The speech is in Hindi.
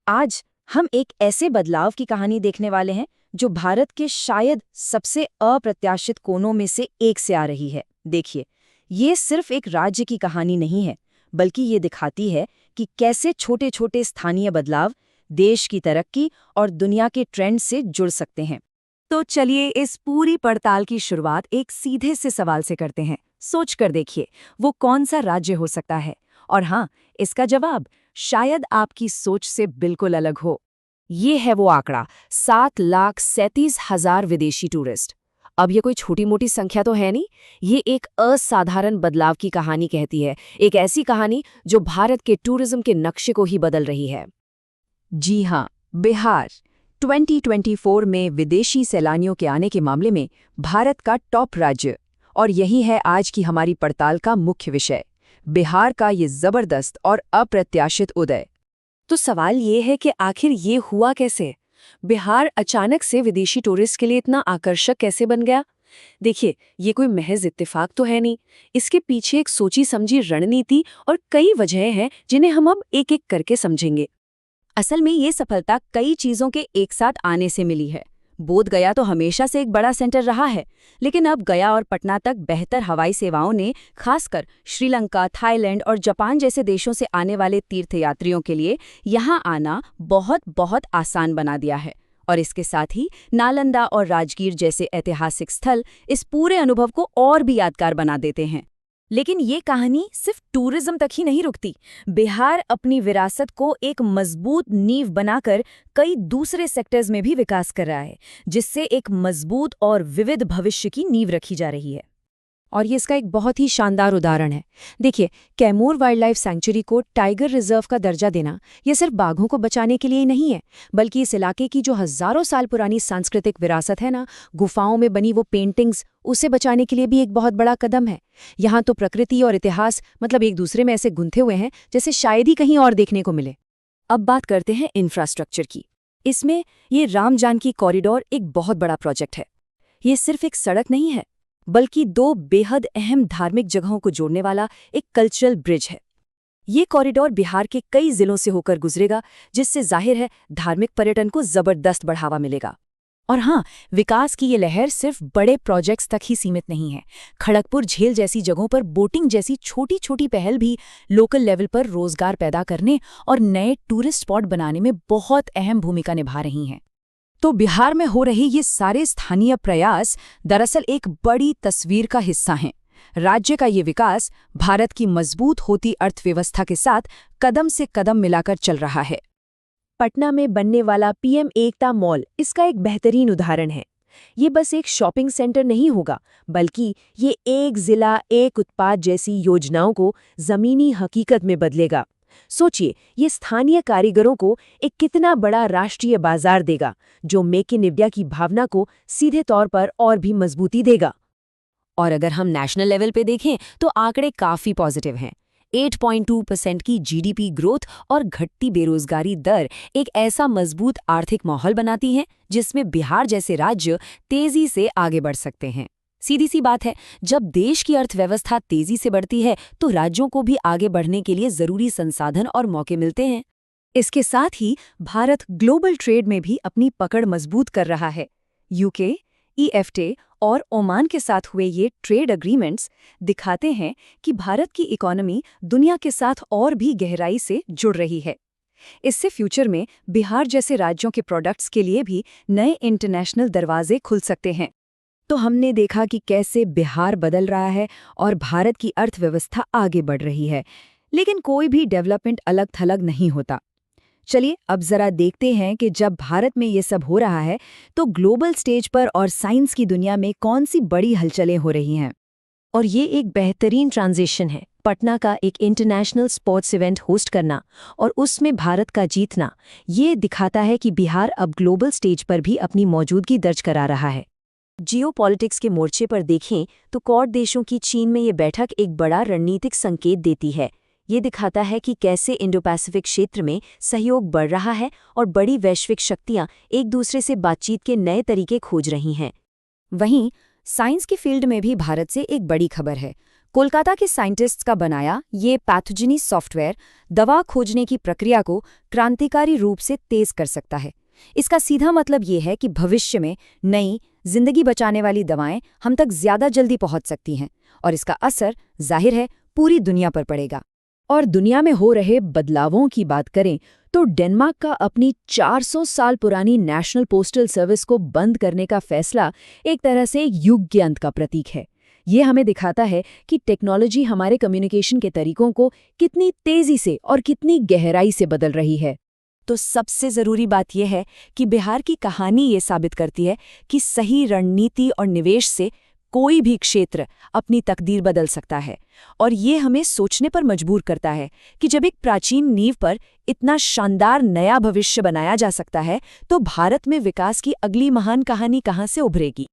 आज हम एक ऐसे बदलाव की कहानी देखने वाले हैं जो भारत के शायद सबसे अप्रत्याशित कोनों में से एक से आ रही है। देखिए, ये सिर्फ एक राज्य की कहानी नहीं है, बल्कि ये दिखाती है कि कैसे छोटे-छोटे स्थानीय बदलाव देश की तरक्की और दुनिया के ट्रेंड से जुड़ सकते हैं। तो चलिए इस पूरी पड़ताल की शुरुआत एक सीधे से सवाल से करते हैं। सोच कर देखिए, वो कौन सा राज्य हो सकता है? और हाँ, इसका जवाब शायद आपकी सोच से बिल्कुल अलग हो। ये है वो आंकड़ा 7,37,000 विदेशी टूरिस्ट। अब ये कोई छोटी मोटी संख्या तो है नहीं, ये एक असाधारण बदलाव की कहानी कहती है, एक ऐसी कहानी जो भारत के टूरिज्म के नक्शे को ही बदल रही है। जी हाँ, बिहार 2024 में विदेशी सैलानियों के आने के मामले में भारत का टॉप राज्य, और यही है आज की हमारी पड़ताल का मुख्य विषय, बिहार का ये जबरदस्त और अप्रत्याशित उदय। तो सवाल ये है कि आखिर ये हुआ कैसे? बिहार अचानक से विदेशी टूरिस्ट के लिए इतना आकर्षक कैसे बन गया? देखिए, ये कोई महज इत्तेफाक तो है नहीं, इसके पीछे एक सोची समझी रणनीति और कई वजहें हैं जिन्हें हम अब एक एक करके समझेंगे। असल में ये सफलता कई चीजों के एक साथ आने से मिली है। बोध गया तो हमेशा से एक बड़ा सेंटर रहा है, लेकिन अब गया और पटना तक बेहतर हवाई सेवाओं ने खासकर श्रीलंका, थाईलैंड और जापान जैसे देशों से आने वाले तीर्थयात्रियों के लिए यहाँ आना बहुत बहुत आसान बना दिया है। और इसके साथ ही नालंदा और राजगीर जैसे ऐतिहासिक स्थल इस पूरे अनुभव को और भी यादगार बना देते हैं। लेकिन ये कहानी सिर्फ टूरिज्म तक ही नहीं रुकती। बिहार अपनी विरासत को एक मजबूत नींव बनाकर कई दूसरे सेक्टर्स में भी विकास कर रहा है, जिससे एक मजबूत और विविध भविष्य की नींव रखी जा रही है। और ये इसका एक बहुत ही शानदार उदाहरण है। देखिए, कैमूर वाइल्ड लाइफ सैंक्चुरी को टाइगर रिजर्व का दर्जा देना ये सिर्फ बाघों को बचाने के लिए ही नहीं है, बल्कि इस इलाके की जो हजारों साल पुरानी सांस्कृतिक विरासत है ना, गुफाओं में बनी वो पेंटिंग्स, उसे बचाने के लिए भी एक बहुत बड़ा कदम है। यहाँ तो प्रकृति और इतिहास मतलब एक दूसरे में ऐसे गुंथे हुए हैं जैसे शायद ही कहीं और देखने को मिले। अब बात करते हैं इंफ्रास्ट्रक्चर की। इसमें ये राम जानकी कॉरिडोर एक बहुत बड़ा प्रोजेक्ट है। ये सिर्फ एक सड़क नहीं है, बल्कि दो बेहद अहम धार्मिक जगहों को जोड़ने वाला एक कल्चरल ब्रिज है। ये कॉरिडोर बिहार के कई जिलों से होकर गुजरेगा, जिससे जाहिर है धार्मिक पर्यटन को जबरदस्त बढ़ावा मिलेगा। और हाँ, विकास की ये लहर सिर्फ बड़े प्रोजेक्ट्स तक ही सीमित नहीं है। खड़गपुर झील जैसी जगहों पर बोटिंग जैसी छोटी छोटी पहल भी लोकल लेवल पर रोजगार पैदा करने और नए टूरिस्ट स्पॉट बनाने में बहुत अहम भूमिका निभा रही हैं। तो बिहार में हो रहे ये सारे स्थानीय प्रयास दरअसल एक बड़ी तस्वीर का हिस्सा हैं। राज्य का ये विकास भारत की मजबूत होती अर्थव्यवस्था के साथ कदम से कदम मिलाकर चल रहा है। पटना में बनने वाला पीएम एकता मॉल इसका एक बेहतरीन उदाहरण है। ये बस एक शॉपिंग सेंटर नहीं होगा, बल्कि ये एक जिला एक उत्पाद जैसी योजनाओं को जमीनी हकीकत में बदलेगा। सोचिए, ये स्थानीय कारीगरों को एक कितना बड़ा राष्ट्रीय बाजार देगा, जो मेक इन इंडिया की भावना को सीधे तौर पर और भी मजबूती देगा। और अगर हम नेशनल लेवल पे देखें तो आंकड़े काफी पॉजिटिव हैं। 8.2% की जीडीपी ग्रोथ और घटती बेरोजगारी दर एक ऐसा मजबूत आर्थिक माहौल बनाती है जिसमें बिहार जैसे राज्य तेजी से आगे बढ़ सकते हैं। सीधी सी बात है, जब देश की अर्थव्यवस्था तेजी से बढ़ती है तो राज्यों को भी आगे बढ़ने के लिए जरूरी संसाधन और मौके मिलते हैं। इसके साथ ही भारत ग्लोबल ट्रेड में भी अपनी पकड़ मजबूत कर रहा है। यूके, ईएफटे और ओमान के साथ हुए ये ट्रेड एग्रीमेंट्स दिखाते हैं कि भारत की इकोनॉमी दुनिया के साथ और भी गहराई से जुड़ रही है। इससे फ्यूचर में बिहार जैसे राज्यों के प्रोडक्ट्स के लिए भी नए इंटरनेशनल दरवाजे खुल सकते हैं। तो हमने देखा कि कैसे बिहार बदल रहा है और भारत की अर्थव्यवस्था आगे बढ़ रही है, लेकिन कोई भी डेवलपमेंट अलग थलग नहीं होता। चलिए अब जरा देखते हैं कि जब भारत में ये सब हो रहा है तो ग्लोबल स्टेज पर और साइंस की दुनिया में कौन सी बड़ी हलचलें हो रही हैं। और ये एक बेहतरीन ट्रांजिशन है। पटना का एक इंटरनेशनल स्पोर्ट्स इवेंट होस्ट करना और उसमें भारत का जीतना, ये दिखाता है कि बिहार अब ग्लोबल स्टेज पर भी अपनी मौजूदगी दर्ज करा रहा है। जियोपॉलिटिक्स के मोर्चे पर देखें तो क्वाड देशों की चीन में ये बैठक एक बड़ा रणनीतिक संकेत देती है। ये दिखाता है कि कैसे इंडो पैसिफिक क्षेत्र में सहयोग बढ़ रहा है और बड़ी वैश्विक शक्तियां एक दूसरे से बातचीत के नए तरीके खोज रही हैं। वहीं साइंस की फील्ड में भी भारत से एक बड़ी खबर है। कोलकाता के साइंटिस्ट्स का बनाया ये पैथोजेनी सॉफ्टवेयर दवा खोजने की प्रक्रिया को क्रांतिकारी रूप से तेज कर सकता है। इसका सीधा मतलब ये है कि भविष्य में नई, जिंदगी बचाने वाली दवाएं हम तक ज्यादा जल्दी पहुंच सकती हैं और इसका असर जाहिर है पूरी दुनिया पर पड़ेगा। और दुनिया में हो रहे बदलावों की बात करें तो डेनमार्क का अपनी 400 साल पुरानी नेशनल पोस्टल सर्विस को बंद करने का फैसला एक तरह से युग के अंत का प्रतीक है। ये हमें दिखाता है कि टेक्नोलॉजी हमारे कम्युनिकेशन के तरीकों को कितनी तेजी से और कितनी गहराई से बदल रही है। तो सबसे ज़रूरी बात यह है कि बिहार की कहानी ये साबित करती है कि सही रणनीति और निवेश से कोई भी क्षेत्र अपनी तकदीर बदल सकता है। और ये हमें सोचने पर मजबूर करता है कि जब एक प्राचीन नींव पर इतना शानदार नया भविष्य बनाया जा सकता है तो भारत में विकास की अगली महान कहानी कहाँ से उभरेगी।